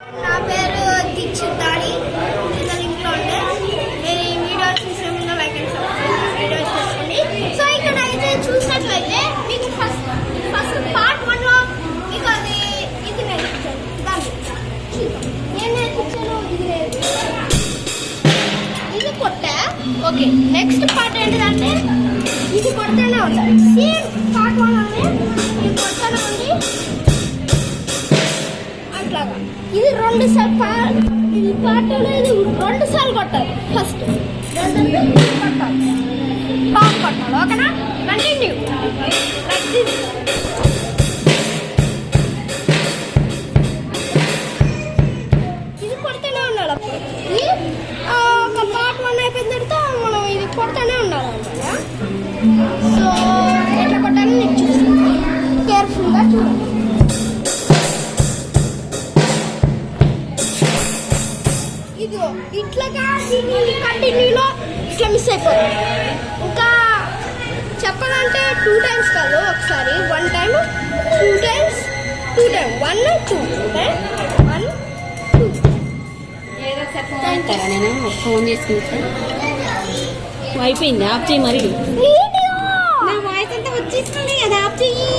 నా పేరు దీక్షితాని. పిల్లలు ఇంట్లో ఉంటే నేను ఈ వీడియో చూసే ముందు లైక్ అండ్ సబ్స్క్రైబ్ వీడియో చేసుకోండి. సో ఇక్కడ అయితే చూసినట్లయితే మీకు ఫస్ట్ పార్ట్ 1లో మీకు ఇది నేర్పించాను. దాన్ని నేను నేర్పించాను, ఇది కొట్టా. ఓకే, నెక్స్ట్ పార్ట్ ఏంటిదంటే ఇది కొడతానే ఉండాలి. సేమ్ పార్ట్ 1 లోనే ఇది కొడతానే ఉంది. అట్లాగా ఇది 2 సార్లు ఇది పాటలో ఇది 2 సార్లు కొట్టాలి. ఫస్ట్ కొట్టాలి, బాగా కొట్టాలి. ఓకేనా? Continue like this. ఇది కొడుతూనే ఉండాలి. అప్పుడు ఇది ఒక పార్ట్ 1 అయిపోయిన తర్వాత మనం ఇది కొడుతూనే ఉండాలి అన్నమాట. సో ఎట్లా కొట్టాలని నేను చూస్తాను, కేర్ఫుల్గా చూడండి. ఇదిగో ఇట్లాగా దీన్ని కంటిన్యూలో ఇట్లా మిస్ అయిపోతుంది. ఇంకా చెప్పాలంటే 2 times కాదు, ఒకసారి 1 time 2 times 2 time 1 2 1 2. నేను ఫోన్ చేసుకుంటా అయిపోయింది. ఆఫ్ చేయి. మరి వీడియో నా వాయిస్ అంతా వచ్చేస్తుంది కదా, ఆఫ్ చెయ్యి.